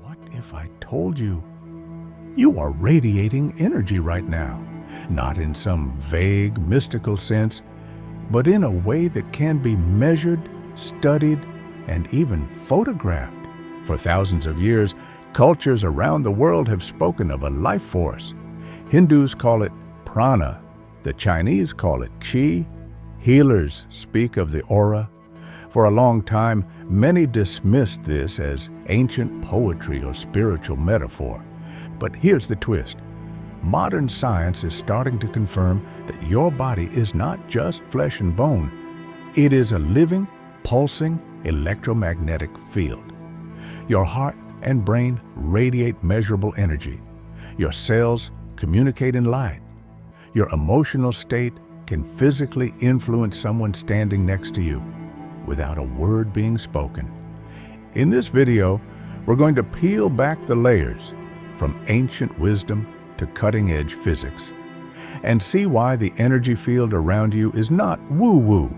What if I told you? You are radiating energy right now, not in some vague, mystical sense, but in a way that can be measured, studied, and even photographed. For thousands of years, cultures around the world have spoken of a life force. Hindus call it Prana. The Chinese call it Qi. Healers speak of the aura. For a long time, many dismissed this as ancient poetry or spiritual metaphor. But here's the twist. Modern science is starting to confirm that your body is not just flesh and bone. It is a living, pulsing electromagnetic field. Your heart and brain radiate measurable energy. Your cells communicate in light. Your emotional state can physically influence someone standing next to you without a word being spoken. In this video, we're going to peel back the layers from ancient wisdom to cutting-edge physics and see why the energy field around you is not woo-woo,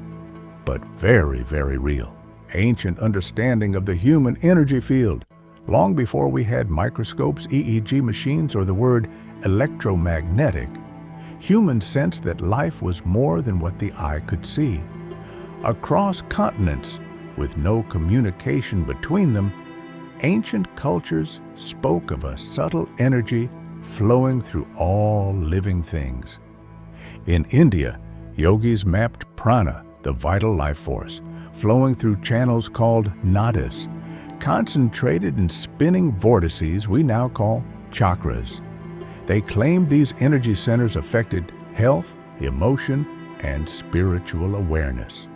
but very, very real. Ancient understanding of the human energy field, long before we had microscopes, EEG machines, or the word electromagnetic, humans sensed that life was more than what the eye could see. Across continents, with no communication between them, ancient cultures spoke of a subtle energy flowing through all living things. In India, yogis mapped prana, the vital life force, flowing through channels called nadis, concentrated in spinning vortices we now call chakras. They claimed these energy centers affected health, emotion, and spiritual awareness.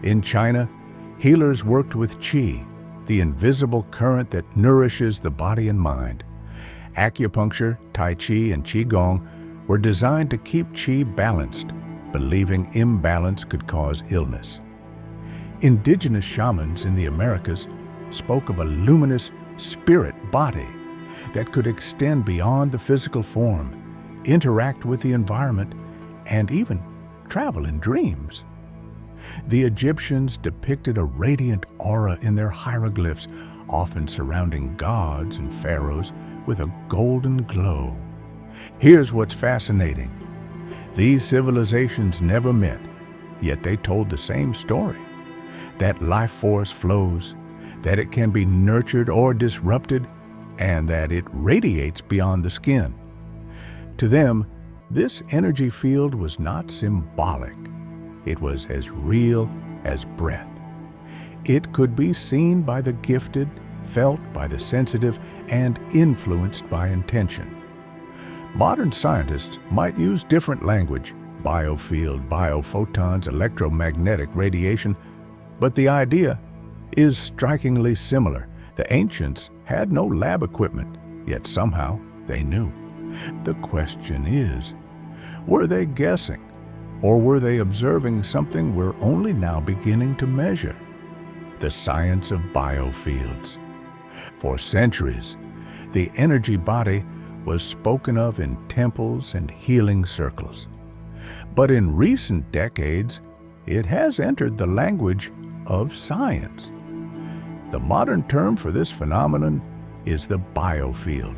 In China, healers worked with qi, the invisible current that nourishes the body and mind. Acupuncture, tai chi, and qigong were designed to keep qi balanced, believing imbalance could cause illness. Indigenous shamans in the Americas spoke of a luminous spirit body that could extend beyond the physical form, interact with the environment, and even travel in dreams. The Egyptians depicted a radiant aura in their hieroglyphs, often surrounding gods and pharaohs with a golden glow. Here's what's fascinating. These civilizations never met, yet they told the same story. That life force flows, that it can be nurtured or disrupted, and that it radiates beyond the skin. To them, this energy field was not symbolic. It was as real as breath. It could be seen by the gifted, felt by the sensitive, and influenced by intention. Modern scientists might use different language, biofield, biophotons, electromagnetic radiation, but the idea is strikingly similar. The ancients had no lab equipment, yet somehow they knew. The question is, were they guessing, or were they observing something we're only now beginning to measure? The science of biofields. For centuries, the energy body was spoken of in temples and healing circles. But in recent decades, it has entered the language of science. The modern term for this phenomenon is the biofield,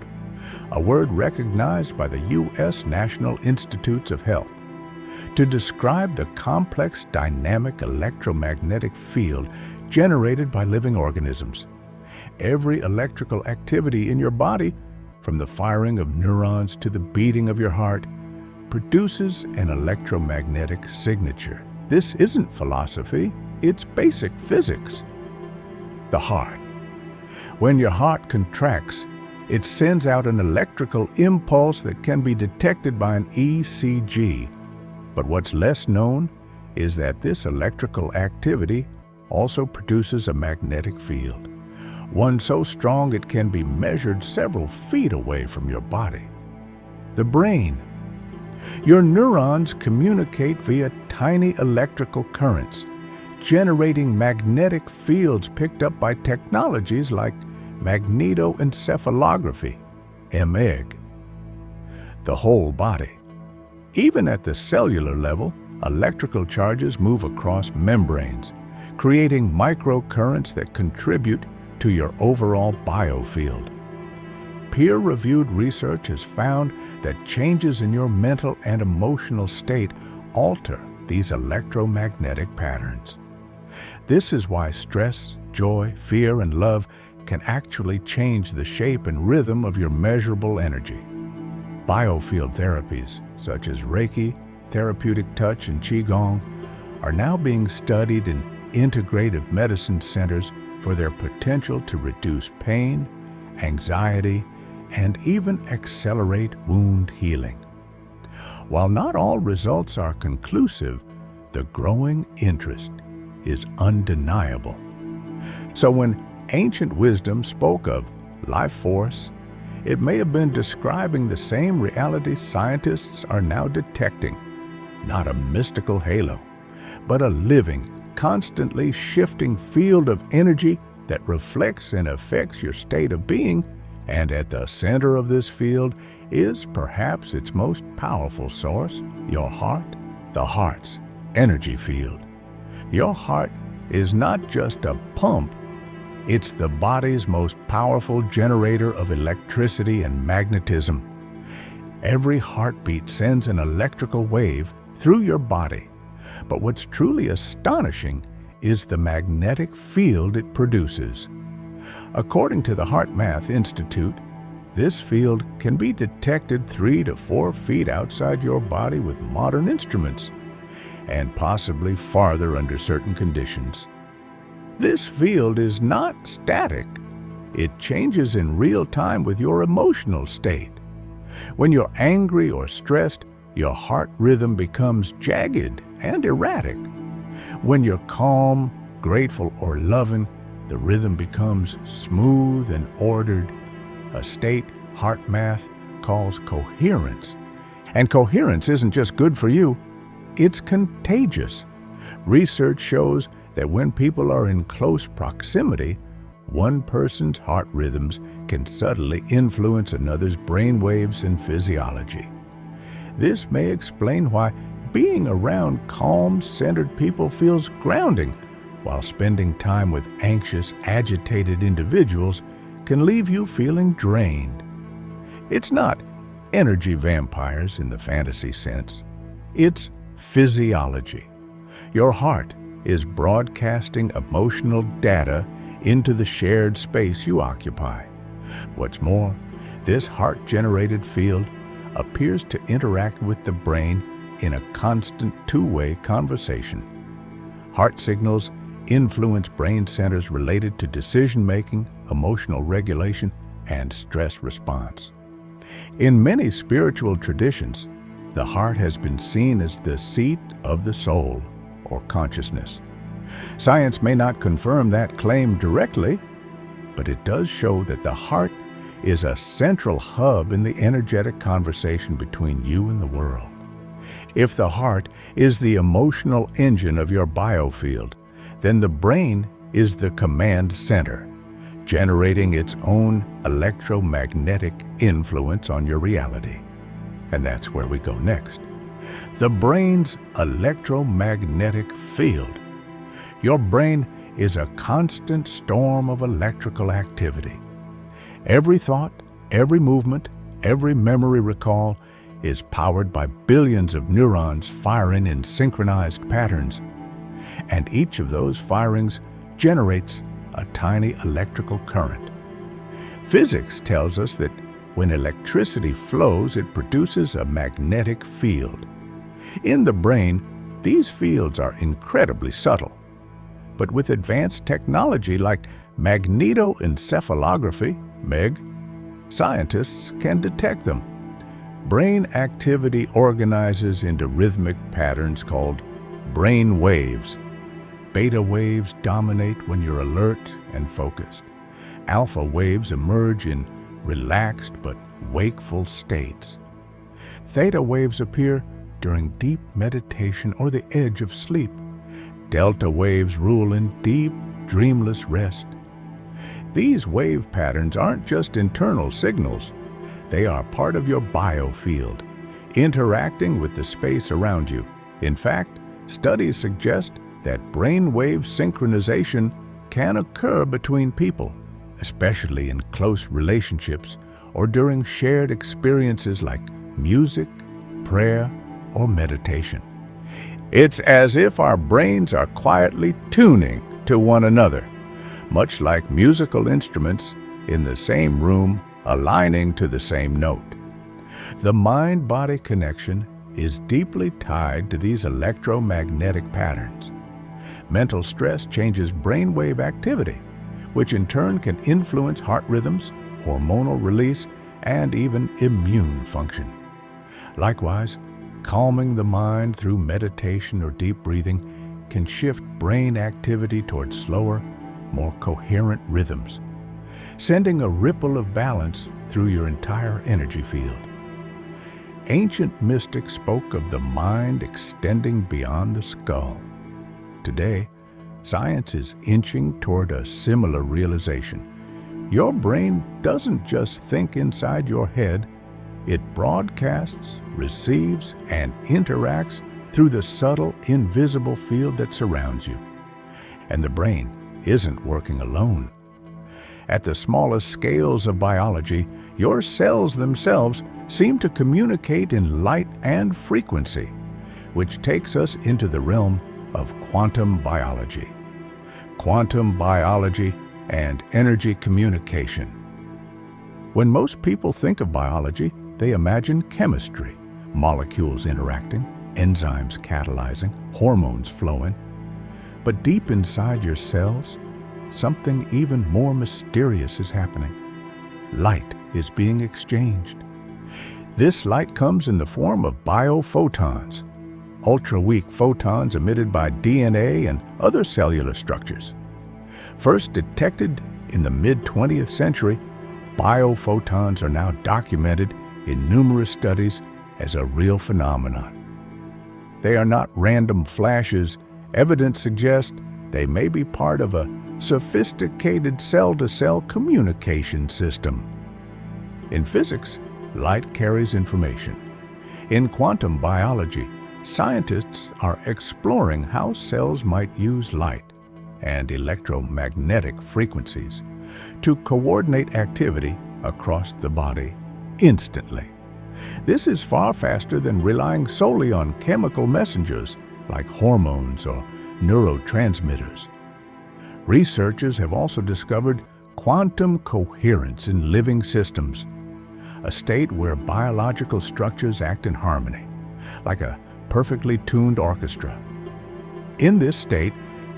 a word recognized by the U.S. National Institutes of Health to describe the complex dynamic electromagnetic field generated by living organisms. Every electrical activity in your body, from the firing of neurons to the beating of your heart, produces an electromagnetic signature. This isn't philosophy, it's basic physics. The heart. When your heart contracts, it sends out an electrical impulse that can be detected by an ECG. But what's less known is that this electrical activity also produces a magnetic field, one so strong it can be measured several feet away from your body. The brain. Your neurons communicate via tiny electrical currents, generating magnetic fields picked up by technologies like magnetoencephalography, MEG. The whole body. Even at the cellular level, electrical charges move across membranes, creating microcurrents that contribute to your overall biofield. Peer-reviewed research has found that changes in your mental and emotional state alter these electromagnetic patterns. This is why stress, joy, fear, and love can actually change the shape and rhythm of your measurable energy. Biofield therapies, such as Reiki, therapeutic touch, and Qigong, are now being studied in integrative medicine centers for their potential to reduce pain, anxiety, and even accelerate wound healing. While not all results are conclusive, the growing interest is undeniable. So when ancient wisdom spoke of life force, it may have been describing the same reality scientists are now detecting, not a mystical halo, but a living, constantly shifting field of energy that reflects and affects your state of being, and at the center of this field is perhaps its most powerful source, your heart, the heart's energy field. Your heart is not just a pump, it's the body's most powerful generator of electricity and magnetism. Every heartbeat sends an electrical wave through your body, but what's truly astonishing is the magnetic field it produces. According to the HeartMath Institute, this field can be detected 3 to 4 feet outside your body with modern instruments, and possibly farther under certain conditions. This field is not static. It changes in real time with your emotional state. When you're angry or stressed, your heart rhythm becomes jagged and erratic. When you're calm, grateful, or loving, the rhythm becomes smooth and ordered, a state HeartMath calls coherence. And coherence isn't just good for you, it's contagious. Research shows that when people are in close proximity, one person's heart rhythms can subtly influence another's brainwaves and physiology. This may explain why being around calm, centered people feels grounding, while spending time with anxious, agitated individuals can leave you feeling drained. It's not energy vampires in the fantasy sense. It's physiology. Your heart is broadcasting emotional data into the shared space you occupy. What's more, this heart-generated field appears to interact with the brain in a constant two-way conversation. Heart signals influence brain centers related to decision-making, emotional regulation, and stress response. In many spiritual traditions, the heart has been seen as the seat of the soul, or consciousness. Science may not confirm that claim directly, but it does show that the heart is a central hub in the energetic conversation between you and the world. If the heart is the emotional engine of your biofield, then the brain is the command center, generating its own electromagnetic influence on your reality. And that's where we go next. The brain's electromagnetic field. Your brain is a constant storm of electrical activity. Every thought, every movement, every memory recall is powered by billions of neurons firing in synchronized patterns. And each of those firings generates a tiny electrical current. Physics tells us that when electricity flows, it produces a magnetic field. In the brain, these fields are incredibly subtle. But with advanced technology like magnetoencephalography, MEG, scientists can detect them. Brain activity organizes into rhythmic patterns called brain waves. Beta waves dominate when you're alert and focused. Alpha waves emerge in relaxed but wakeful states. Theta waves appear during deep meditation or the edge of sleep. Delta waves rule in deep, dreamless rest. These wave patterns aren't just internal signals. They are part of your biofield, interacting with the space around you. In fact, studies suggest that brainwave synchronization can occur between people, especially in close relationships or during shared experiences like music, prayer, or meditation. It's as if our brains are quietly tuning to one another, much like musical instruments in the same room aligning to the same note. The mind-body connection is deeply tied to these electromagnetic patterns. Mental stress changes brainwave activity, which in turn can influence heart rhythms, hormonal release, and even immune function. Likewise, calming the mind through meditation or deep breathing can shift brain activity towards slower, more coherent rhythms, sending a ripple of balance through your entire energy field. Ancient mystics spoke of the mind extending beyond the skull. Today, science is inching toward a similar realization. Your brain doesn't just think inside your head, it broadcasts, receives, and interacts through the subtle, invisible field that surrounds you. And the brain isn't working alone. At the smallest scales of biology, your cells themselves seem to communicate in light and frequency, which takes us into the realm of quantum biology. Quantum biology and energy communication. When most people think of biology, they imagine chemistry, molecules interacting, enzymes catalyzing, hormones flowing. But deep inside your cells, something even more mysterious is happening. Light is being exchanged. This light comes in the form of biophotons, ultra-weak photons emitted by DNA and other cellular structures. First detected in the mid-20th century, biophotons are now documented in numerous studies as a real phenomenon. They are not random flashes. Evidence suggests they may be part of a sophisticated cell-to-cell communication system. In physics, light carries information. In quantum biology, scientists are exploring how cells might use light and electromagnetic frequencies to coordinate activity across the body instantly. This is far faster than relying solely on chemical messengers like hormones or neurotransmitters. Researchers have also discovered quantum coherence in living systems, a state where biological structures act in harmony, like a perfectly tuned orchestra. In this state,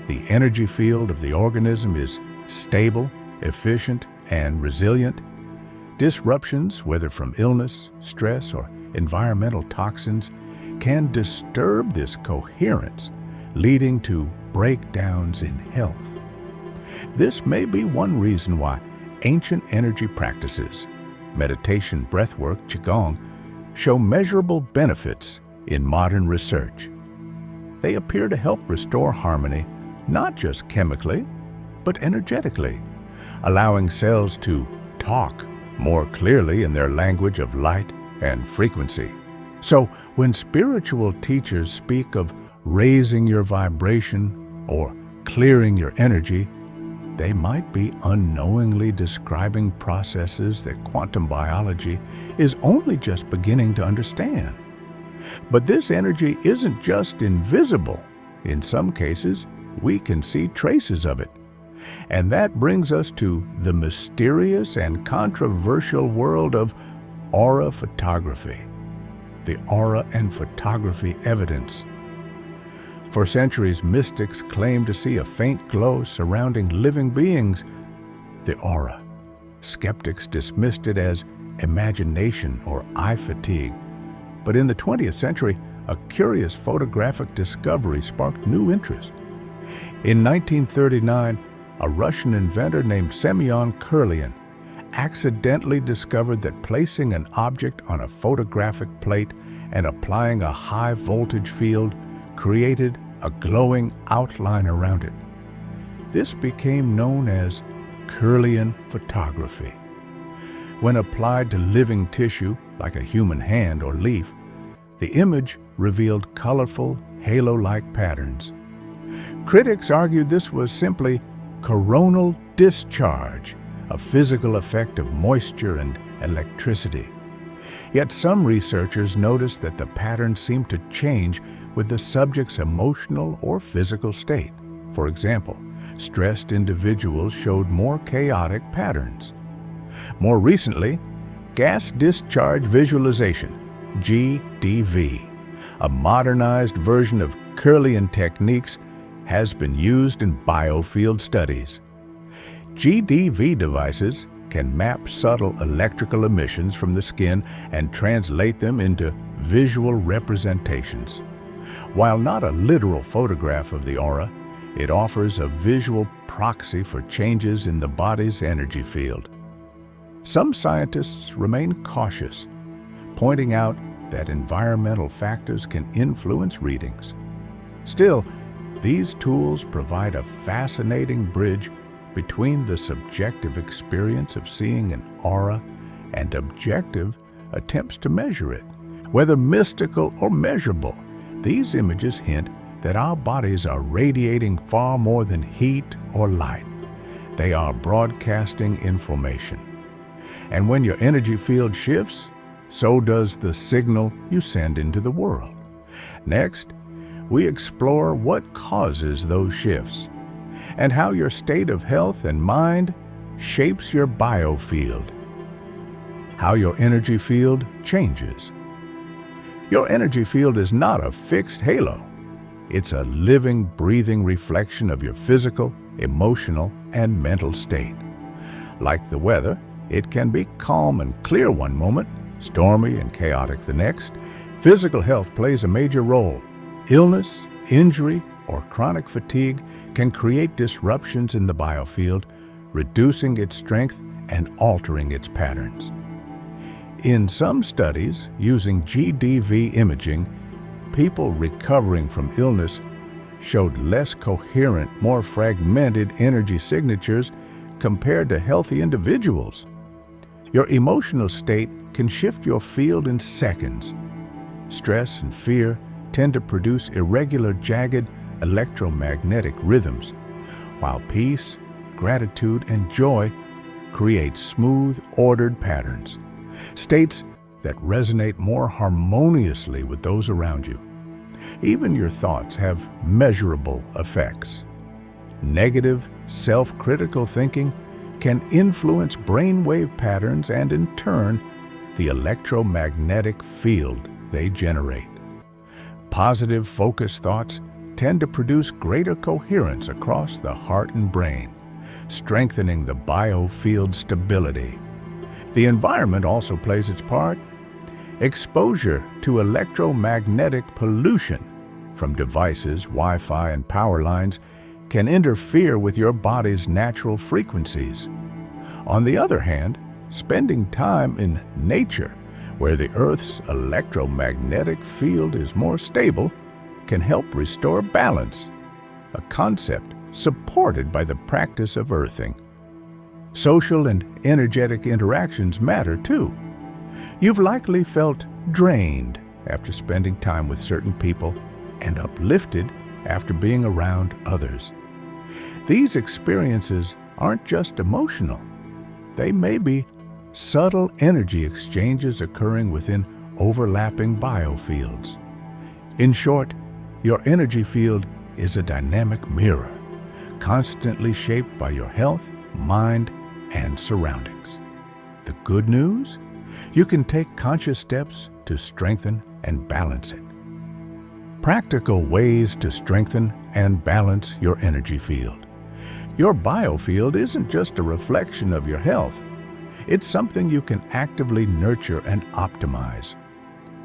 the energy field of the organism is stable, efficient, and resilient. Disruptions, whether from illness, stress, or environmental toxins, can disturb this coherence, leading to breakdowns in health. This may be one reason why ancient energy practices, meditation, breathwork, qigong, show measurable benefits in modern research. They appear to help restore harmony, not just chemically, but energetically, allowing cells to talk more clearly in their language of light and frequency. So, when spiritual teachers speak of raising your vibration or clearing your energy, they might be unknowingly describing processes that quantum biology is only just beginning to understand. But this energy isn't just invisible. In some cases, we can see traces of it. And that brings us to the mysterious and controversial world of aura photography. The aura and photography evidence. For centuries, mystics claimed to see a faint glow surrounding living beings, the aura. Skeptics dismissed it as imagination or eye fatigue. But in the 20th century, a curious photographic discovery sparked new interest. In 1939, a Russian inventor named Semyon Kirlian accidentally discovered that placing an object on a photographic plate and applying a high-voltage field created a glowing outline around it. This became known as Kirlian photography. When applied to living tissue, like a human hand or leaf, the image revealed colorful, halo-like patterns. Critics argued this was simply coronal discharge, a physical effect of moisture and electricity. Yet some researchers noticed that the patterns seem to change with the subject's emotional or physical state. For example, stressed individuals showed more chaotic patterns. More recently, gas discharge visualization, GDV, a modernized version of Kirlian techniques, has been used in biofield studies. GDV devices can map subtle electrical emissions from the skin and translate them into visual representations. While not a literal photograph of the aura, it offers a visual proxy for changes in the body's energy field. Some scientists remain cautious, pointing out that environmental factors can influence readings. Still, these tools provide a fascinating bridge between the subjective experience of seeing an aura and objective attempts to measure it. Whether mystical or measurable, these images hint that our bodies are radiating far more than heat or light. They are broadcasting information. And when your energy field shifts, so does the signal you send into the world. Next, we explore what causes those shifts and how your state of health and mind shapes your biofield. How your energy field changes. Your energy field is not a fixed halo. It's a living, breathing reflection of your physical, emotional, and mental state. Like the weather, it can be calm and clear one moment, stormy and chaotic the next. Physical health plays a major role. Illness, injury, or chronic fatigue can create disruptions in the biofield, reducing its strength and altering its patterns. In some studies using GDV imaging, people recovering from illness showed less coherent, more fragmented energy signatures compared to healthy individuals. Your emotional state can shift your field in seconds. Stress and fear tend to produce irregular, jagged electromagnetic rhythms, while peace, gratitude, and joy create smooth, ordered patterns, states that resonate more harmoniously with those around you. Even your thoughts have measurable effects. Negative, self-critical thinking can influence brainwave patterns and, in turn, the electromagnetic field they generate. Positive, focused thoughts tend to produce greater coherence across the heart and brain, strengthening the biofield stability. The environment also plays its part. Exposure to electromagnetic pollution from devices, Wi-Fi, and power lines can interfere with your body's natural frequencies. On the other hand, spending time in nature, where the Earth's electromagnetic field is more stable, can help restore balance, a concept supported by the practice of earthing. Social and energetic interactions matter too. You've likely felt drained after spending time with certain people and uplifted after being around others. These experiences aren't just emotional. They may be subtle energy exchanges occurring within overlapping biofields. In short, your energy field is a dynamic mirror, constantly shaped by your health, mind, and surroundings. The good news? You can take conscious steps to strengthen and balance it. Practical ways to strengthen and balance your energy field. Your biofield isn't just a reflection of your health. It's something you can actively nurture and optimize.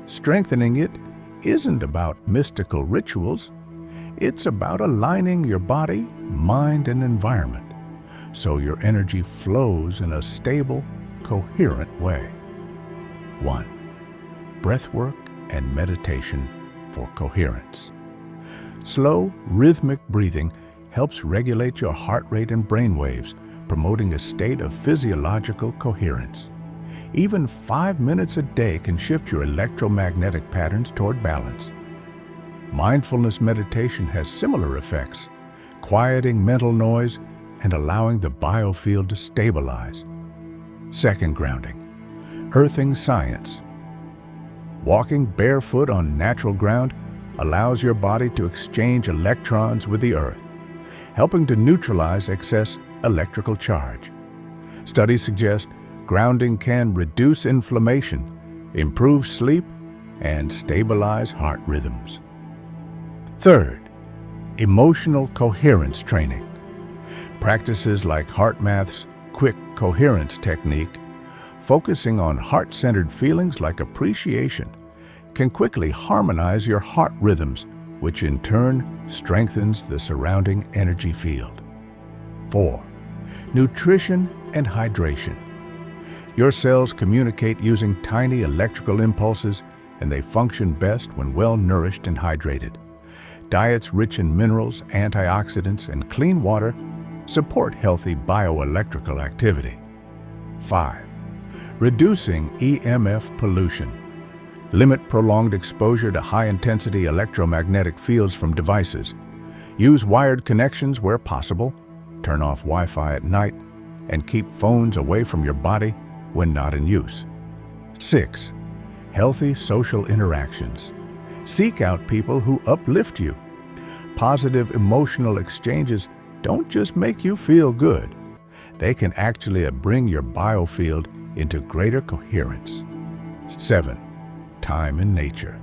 Strengthening it isn't about mystical rituals. It's about aligning your body, mind, and environment so your energy flows in a stable, coherent way. 1. Breathwork and meditation for coherence. Slow, rhythmic breathing helps regulate your heart rate and brainwaves, promoting a state of physiological coherence. Even 5 minutes a day can shift your electromagnetic patterns toward balance. Mindfulness meditation has similar effects, quieting mental noise, and allowing the biofield to stabilize. Second grounding, earthing science. Walking barefoot on natural ground allows your body to exchange electrons with the earth, helping to neutralize excess electrical charge. Studies suggest grounding can reduce inflammation, improve sleep, and stabilize heart rhythms. Third, emotional coherence training. Practices like HeartMath's quick coherence technique, focusing on heart-centered feelings like appreciation, can quickly harmonize your heart rhythms, which in turn strengthens the surrounding energy field. 4. Nutrition and hydration. Your cells communicate using tiny electrical impulses, and they function best when well-nourished and hydrated. Diets rich in minerals, antioxidants, and clean water support healthy bioelectrical activity. 5. Reducing EMF pollution. Limit prolonged exposure to high-intensity electromagnetic fields from devices. Use wired connections where possible, turn off Wi-Fi at night, and keep phones away from your body when not in use. 6. Healthy social interactions. Seek out people who uplift you. Positive emotional exchanges don't just make you feel good. They can actually bring your biofield into greater coherence. 7. Time in nature.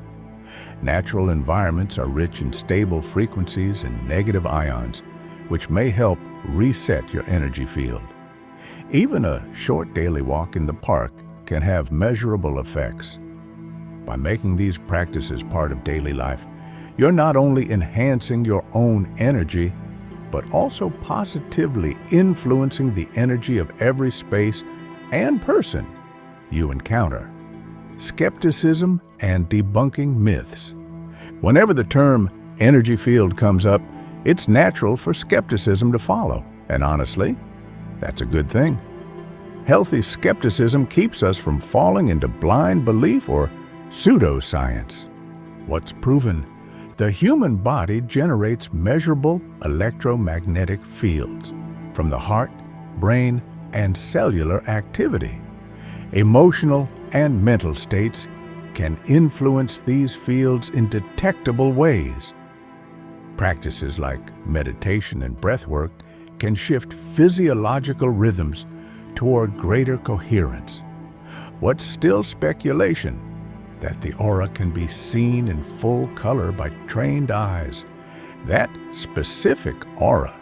Natural environments are rich in stable frequencies and negative ions, which may help reset your energy field. Even a short daily walk in the park can have measurable effects. By making these practices part of daily life, you're not only enhancing your own energy, but also positively influencing the energy of every space and person you encounter. Skepticism and debunking myths. Whenever the term energy field comes up, it's natural for skepticism to follow, and honestly, that's a good thing. Healthy skepticism keeps us from falling into blind belief or pseudoscience. What's proven? The human body generates measurable electromagnetic fields from the heart, brain, and cellular activity. Emotional and mental states can influence these fields in detectable ways. Practices like meditation and breathwork can shift physiological rhythms toward greater coherence. What's still speculation? That the aura can be seen in full color by trained eyes. That specific aura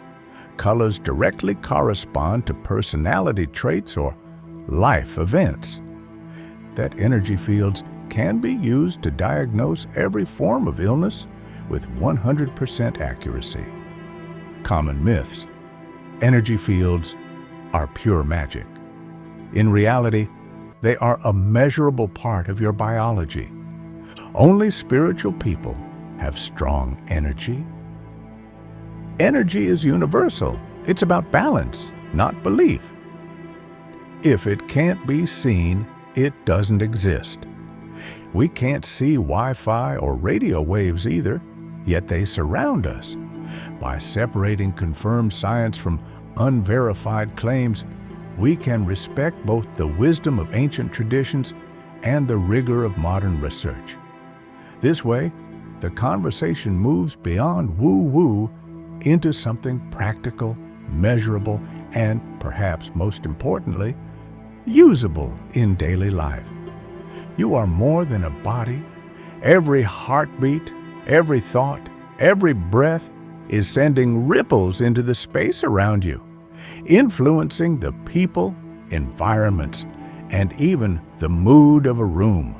colors directly correspond to personality traits or life events. That energy fields can be used to diagnose every form of illness with 100% accuracy. Common myths. Energy fields are pure magic. In reality, they are a measurable part of your biology. Only spiritual people have strong energy. Energy is universal. It's about balance, not belief. If it can't be seen, it doesn't exist. We can't see Wi-Fi or radio waves either, yet they surround us. By separating confirmed science from unverified claims, we can respect both the wisdom of ancient traditions and the rigor of modern research. This way, the conversation moves beyond woo-woo into something practical, measurable, and, perhaps most importantly, usable in daily life. You are more than a body. Every heartbeat, every thought, every breath is sending ripples into the space around you, influencing the people, environments, and even the mood of a room.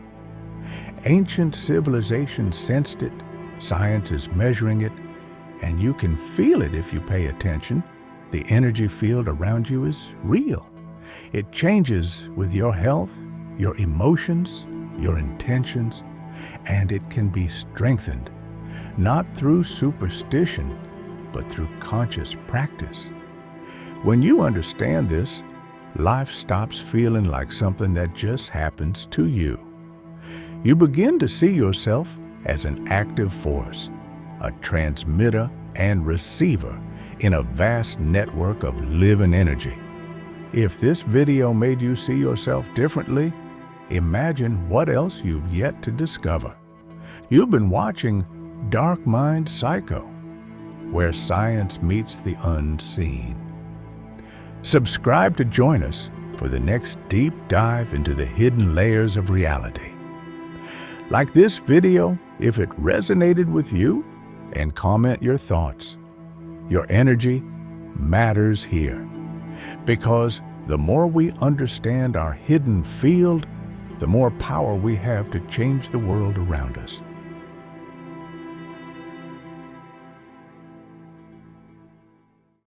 Ancient civilizations sensed it, science is measuring it, and you can feel it if you pay attention. The energy field around you is real. It changes with your health, your emotions, your intentions, and it can be strengthened, not through superstition, but through conscious practice. When you understand this, life stops feeling like something that just happens to you. You begin to see yourself as an active force, a transmitter and receiver in a vast network of living energy. If this video made you see yourself differently, imagine what else you've yet to discover. You've been watching Dark Mind Psycho, where science meets the unseen. Subscribe to join us for the next deep dive into the hidden layers of reality. Like this video if it resonated with you, and comment your thoughts. Your energy matters here, because the more we understand our hidden field, the more power we have to change the world around us.